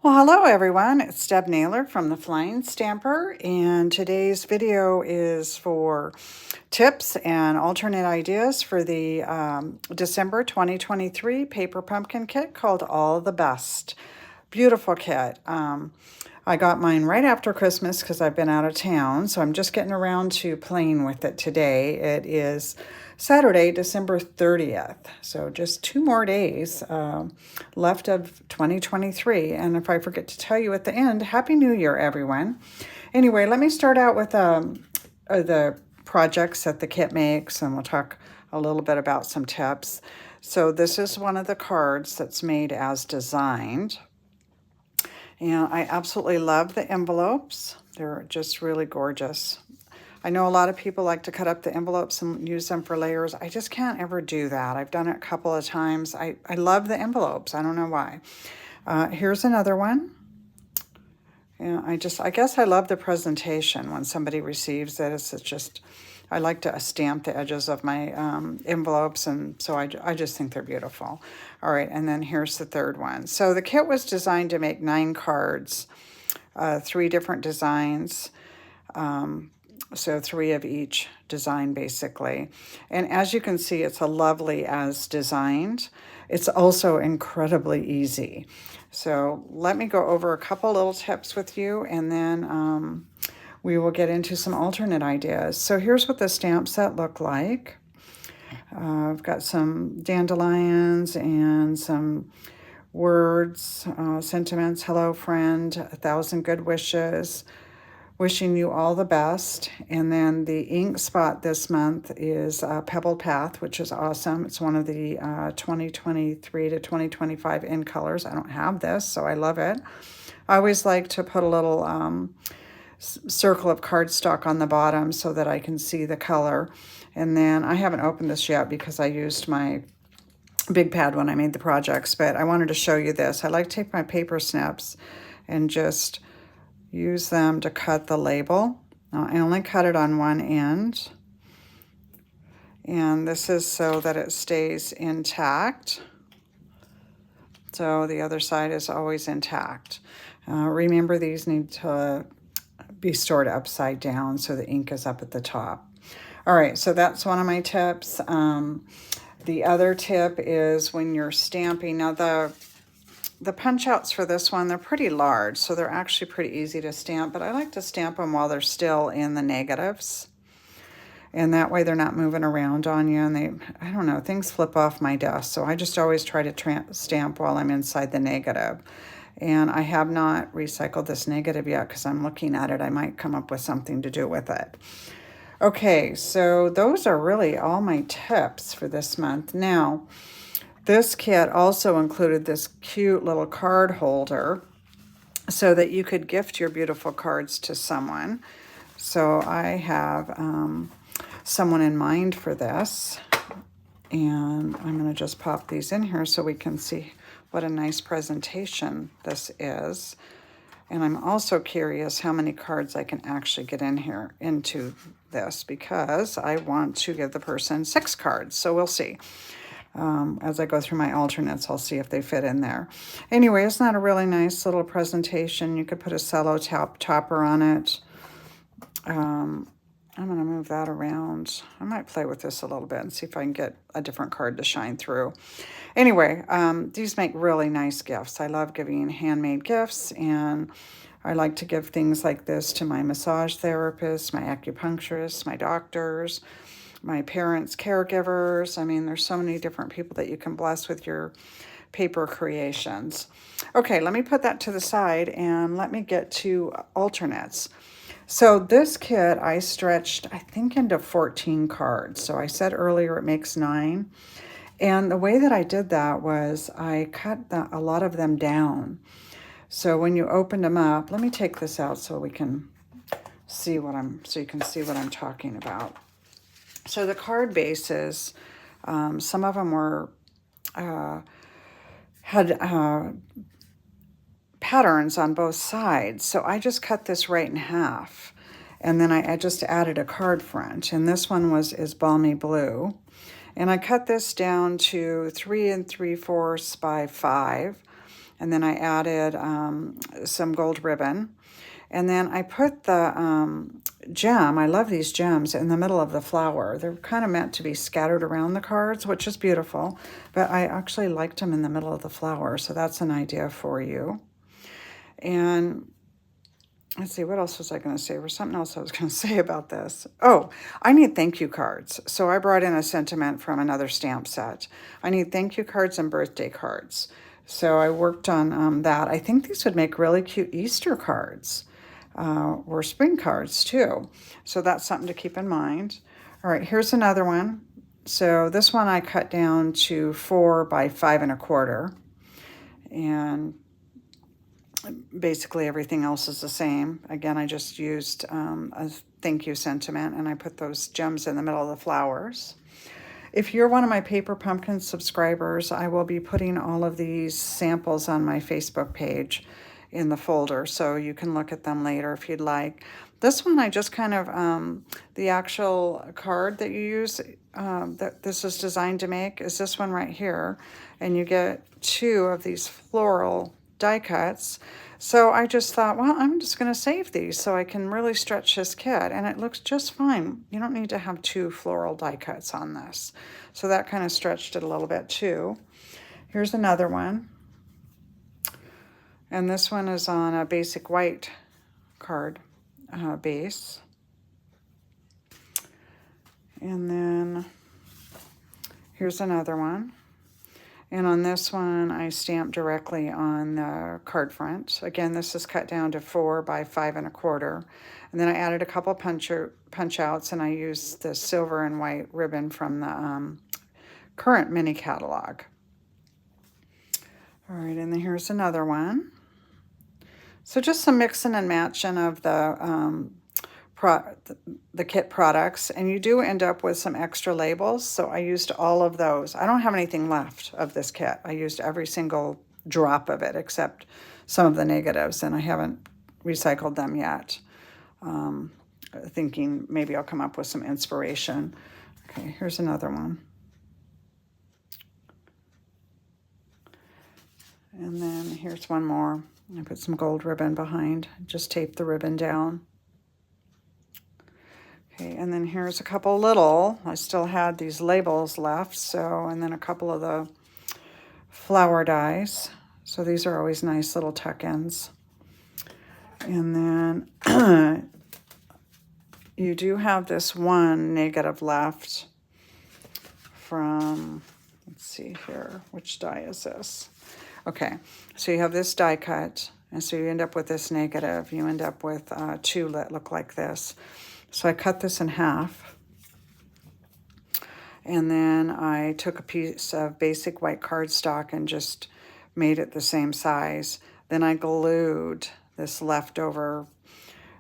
Well, hello everyone. It's Deb Naylor from the Flying Stamper, and today's video is for tips and alternate ideas for the December 2023 paper pumpkin kit called All the Best. Beautiful kit. I got mine right after Christmas because I've been out of town, so I'm just getting around to playing with it today. It is Saturday, December 30th, so just 2 more days left of 2023. And if I forget to tell you at the end, Happy New Year, everyone. Anyway, let me start out with the projects that the kit makes, and we'll talk a little bit about some tips. So this is one of the cards that's made as designed. And I absolutely love the envelopes. They're just really gorgeous. I know a lot of people like to cut up the envelopes and use them for layers. I just can't ever do that. I've done it a couple of times. I love the envelopes. I don't know why. Here's another one. And I guess I love the presentation when somebody receives it. It's just, I like to stamp the edges of my envelopes, and so I just think they're beautiful. All right, and then here's the third one. So the kit was designed to make 9 cards, 3 different designs, so 3 of each design basically. And as you can see, it's a lovely as designed. It's also incredibly easy. So let me go over a couple little tips with you, and then we will get into some alternate ideas. So here's what the stamp set looked like. I've got some dandelions and some words, sentiments, hello friend, 1,000 good wishes, wishing you all the best. And then the ink spot this month is Pebbled Path, which is awesome. It's one of the 2023 to 2025 in colors. I don't have this, so I love it. I always like to put a little circle of cardstock on the bottom so that I can see the color. And then I haven't opened this yet because I used my big pad when I made the projects, but I wanted to show you this. I like to take my paper snips and just use them to cut the label. I only cut it on one end, and this is so that it stays intact. So the other side is always intact. Remember, these need to be stored upside down so the ink is up at the top. All right, so that's one of my tips. The other tip is when you're stamping. Now the punch outs for this one, they're pretty large, so they're actually pretty easy to stamp, but I like to stamp them while they're still in the negatives. And that way they're not moving around on you, and I don't know, things flip off my desk. So I just always try to stamp while I'm inside the negative. And I have not recycled this negative yet because I'm looking at it. I might come up with something to do with it. Okay, so those are really all my tips for this month. Now, this kit also included this cute little card holder so that you could gift your beautiful cards to someone. So I have someone in mind for this, and I'm going to just pop these in here so we can see what a nice presentation this is. And I'm also curious how many cards I can actually get in here into this, because I want to give the person 6 cards. So we'll see. As I go through my alternates, I'll see if they fit in there. Anyway, it's not a really nice little presentation. You could put a cello topper on it. I'm going to move that around. I might play with this a little bit and see if I can get a different card to shine through. Anyway, these make really nice gifts. I love giving handmade gifts, and I like to give things like this to my massage therapist, my acupuncturist, my doctors, my parents' caregivers. I mean, there's so many different people that you can bless with your paper creations. Okay, let me put that to the side and let me get to alternates. So this kit I stretched, I think, into 14 cards. So I said earlier it makes 9. And the way that I did that was I cut a lot of them down. So when you opened them up, let me take this out so we can see you can see what I'm talking about. So the card bases, some of them were had patterns on both sides. So I just cut this right in half, and then I just added a card front. And this one is Balmy Blue, and I cut this down to 3 3/4 by 5. And then I added some gold ribbon. And then I put the gem, I love these gems, in the middle of the flower. They're kind of meant to be scattered around the cards, which is beautiful. But I actually liked them in the middle of the flower, so that's an idea for you. And let's see, what else was I going to say? There was something else I was going to say about this. Oh, I need thank you cards. So I brought in a sentiment from another stamp set. I need thank you cards and birthday cards. So I worked on that. I think these would make really cute Easter cards or spring cards too. So that's something to keep in mind. All right, here's another one. So this one I cut down to 4 by 5 1/4. And basically everything else is the same. Again, I just used a thank you sentiment, and I put those gems in the middle of the flowers. If you're one of my Paper Pumpkin subscribers, I will be putting all of these samples on my Facebook page in the folder, so you can look at them later if you'd like. This one I just kind of, the actual card that you use, that this is designed to make, is this one right here. And you get 2 of these floral die cuts. So I just thought, well, I'm just going to save these so I can really stretch this kit, and it looks just fine. You don't need to have 2 floral die cuts on this. So that kind of stretched it a little bit too. Here's another one. And this one is on a basic white card base. And then here's another one. And on this one, I stamped directly on the card front. Again, this is cut down to 4 by 5 1/4. And then I added a couple punch outs, and I used the silver and white ribbon from the current mini catalog. All right, and then here's another one. So just some mixing and matching of the kit products, and you do end up with some extra labels, so I used all of those. I don't have anything left of this kit. I used every single drop of it except some of the negatives, and I haven't recycled them yet. Thinking maybe I'll come up with some inspiration. Okay, here's another one. And then here's one more. I put some gold ribbon behind, just tape the ribbon down. Okay, and then here's a couple little, I still had these labels left, so, and then a couple of the flower dies. So these are always nice little tuck-ins. And then you do have this one negative left from, let's see here, which die is this? Okay, so you have this die cut, and so you end up with this negative. You end up with 2 that look like this. So I cut this in half, and then I took a piece of basic white cardstock and just made it the same size. Then I glued this leftover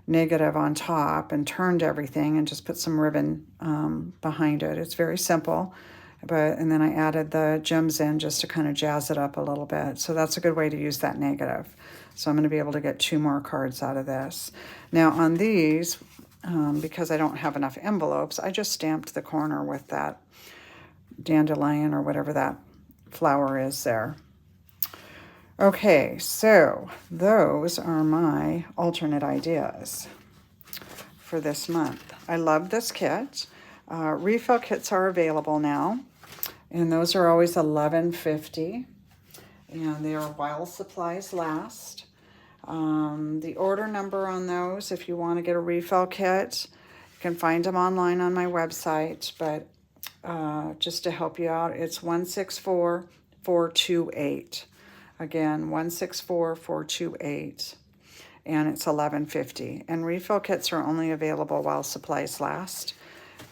negative on top and turned everything and just put some ribbon behind it. It's very simple, and then I added the gems in just to kind of jazz it up a little bit. So that's a good way to use that negative. So I'm going to be able to get 2 more cards out of this. Now on these, because I don't have enough envelopes, I just stamped the corner with that dandelion or whatever that flower is there. Okay, so those are my alternate ideas for this month. I love this kit. Refill kits are available now, and those are always $11.50, and they are while supplies last. The order number on those, if you want to get a refill kit, you can find them online on my website, but just to help you out, it's 164428. Again, 164428, and it's $11.50. And refill kits are only available while supplies last.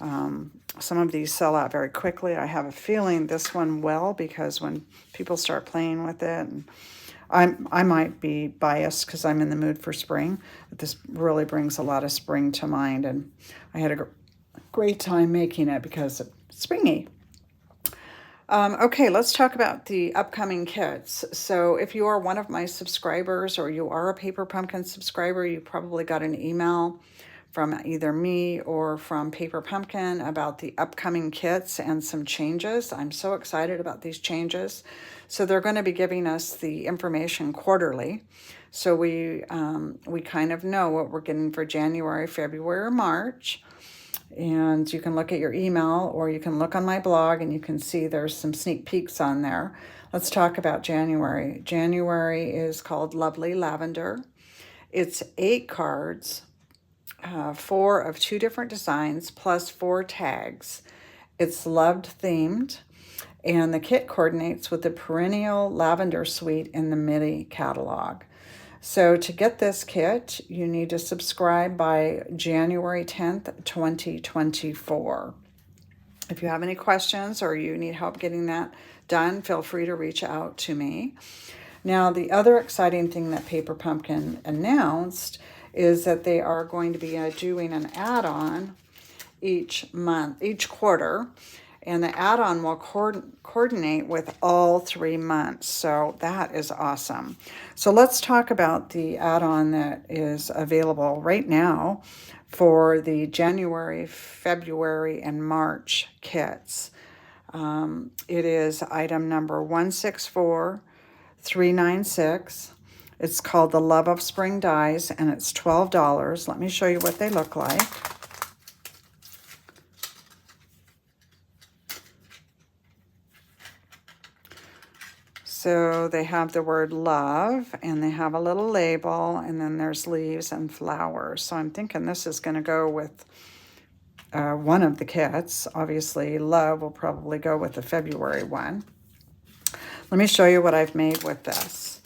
Some of these sell out very quickly. I have a feeling this one will, because when people start playing with it, and I might be biased because I'm in the mood for spring, but this really brings a lot of spring to mind, and I had a great time making it because it's springy. Okay, let's talk about the upcoming kits. So if you are one of my subscribers, or you are a Paper Pumpkin subscriber, you probably got an email from either me or from Paper Pumpkin about the upcoming kits and some changes. I'm so excited about these changes. So they're going to be giving us the information quarterly. So we kind of know what we're getting for January, February, or March. And you can look at your email, or you can look on my blog and you can see there's some sneak peeks on there. Let's talk about January. January is called Lovely Lavender. It's 8 cards, 4 of 2 different designs, plus 4 tags. It's loved themed, and the kit coordinates with the Perennial Lavender Suite in the mini catalog. So to get this kit, you need to subscribe by January 10th, 2024. If you have any questions or you need help getting that done, feel free to reach out to me. Now, the other exciting thing that Paper Pumpkin announced is that they are going to be doing an add-on each quarter, and the add-on will coordinate with all 3 months. So that is awesome. So let's talk about the add-on that is available right now for the January, February, and March kits. It is item number 164396. It's called the Love of Spring Dies, and it's $12. Let me show you what they look like. So they have the word love, and they have a little label, and then there's leaves and flowers. So I'm thinking this is going to go with one of the kits. Obviously, love will probably go with the February one. Let me show you what I've made with this.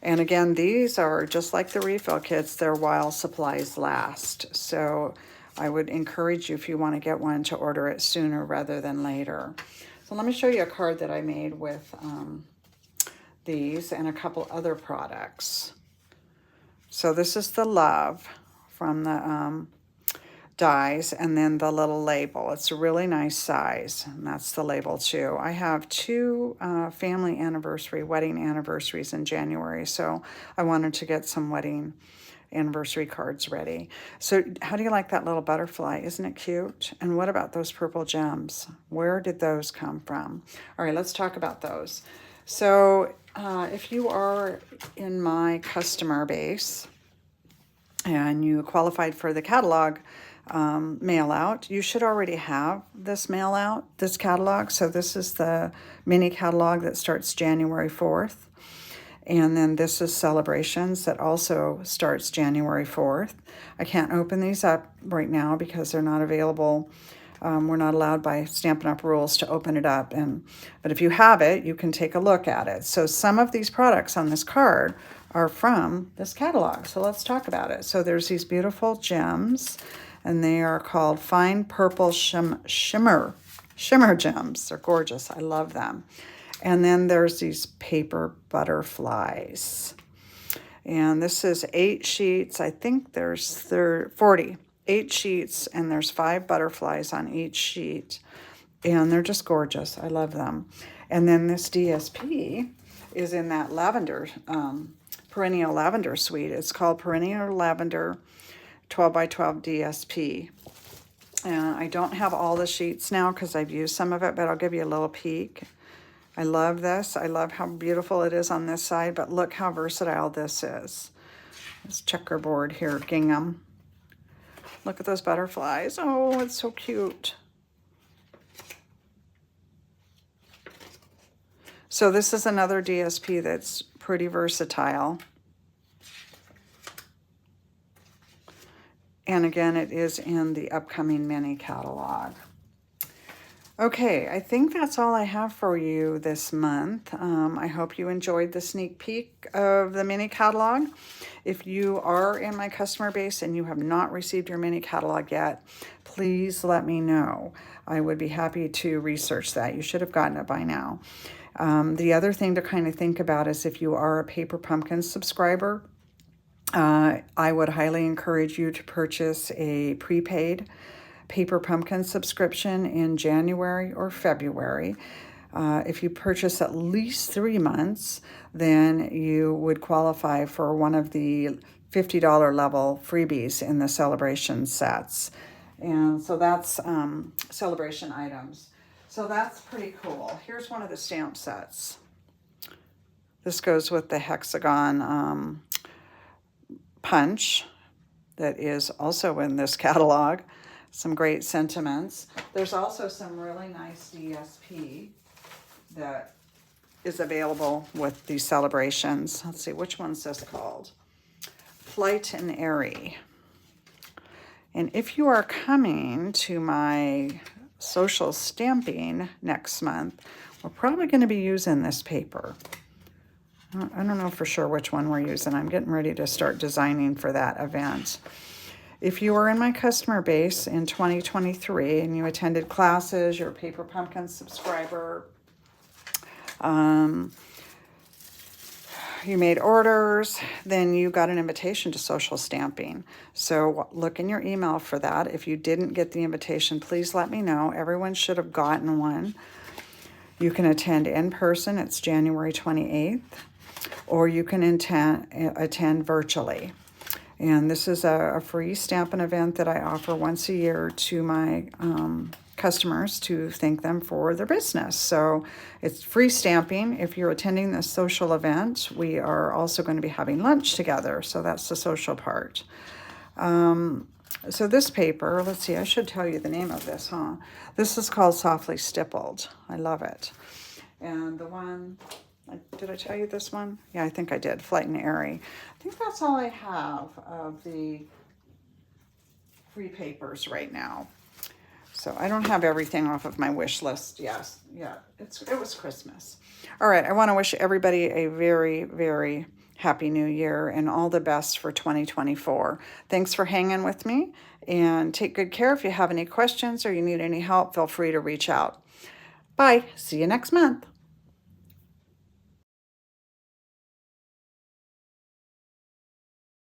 And again, these are just like the refill kits. They're while supplies last. So I would encourage you, if you want to get one, to order it sooner rather than later. So let me show you a card that I made with these and a couple other products. So this is the love from the dies, and then the little label. It's a really nice size, and that's the label too. I have 2 wedding anniversaries in January, so I wanted to get some wedding anniversary cards ready. So how do you like that little butterfly? Isn't it cute? And what about those purple gems? Where did those come from? All right, let's talk about those. So if you are in my customer base and you qualified for the catalog mail out, you should already have this mail out, this catalog. So this is the mini catalog that starts January 4th. And then this is Celebrations that also starts January 4th. I can't open these up right now because they're not available. We're not allowed by Stampin' Up! Rules to open it up. But if you have it, you can take a look at it. So some of these products on this card are from this catalog. So let's talk about it. So there's these beautiful gems, and they are called Fine Purple Shimmer gems. They're gorgeous. I love them. And then there's these paper butterflies. And this is 8 sheets. I think there's 40. 8 sheets, and there's 5 butterflies on each sheet, and they're just gorgeous. I love them. And then this DSP is in that lavender, Perennial Lavender Suite. It's called Perennial Lavender 12 by 12 DSP. And I don't have all the sheets now because I've used some of it, but I'll give you a little peek. I love this. I love how beautiful it is on this side, but look how versatile this is. This checkerboard here, gingham. Look at those butterflies. Oh, it's so cute. So this is another DSP that's pretty versatile. And again, it is in the upcoming mini catalog. Okay, I think that's all I have for you this month. I hope you enjoyed the sneak peek of the mini catalog. If you are in my customer base and you have not received your mini catalog yet, please let me know. I would be happy to research that. You should have gotten it by now. The other thing to kind of think about is if you are a Paper Pumpkin subscriber, I would highly encourage you to purchase a prepaid Paper Pumpkin subscription in January or February. If you purchase at least 3 months, then you would qualify for one of the $50 level freebies in the celebration sets. And so that's celebration items. So that's pretty cool. Here's one of the stamp sets. This goes with the hexagon punch that is also in this catalog. Some great sentiments. There's also some really nice DSP that is available with these celebrations. Let's see, which one's this called? Flight and Airy. And if you are coming to my social stamping next month, we're probably going to be using this paper. I don't know for sure which one we're using. I'm getting ready to start designing for that event. If you are in my customer base in 2023 and you attended classes, you're a Paper Pumpkin subscriber, you made orders, then you got an invitation to social stamping. So look in your email for that. If you didn't get the invitation, please let me know. Everyone should have gotten one. You can attend in person. It's January 28th. Or you can attend virtually. And this is a free stamping event that I offer once a year to my customers to thank them for their business. So it's free stamping. If you're attending this social event, we are also going to be having lunch together. So that's the social part. So this paper, let's see, I should tell you the name of this, huh? This is called Softly Stippled. I love it. And the one, did I tell you this one? Yeah, I think I did, Flight and Airy. I think that's all I have of the free papers right now. So I don't have everything off of my wish list. Yes, yeah, it was Christmas. All right, I want to wish everybody a very, very happy new year and all the best for 2024. Thanks for hanging with me, and take good care. If you have any questions or you need any help, feel free to reach out. Bye. See you next month.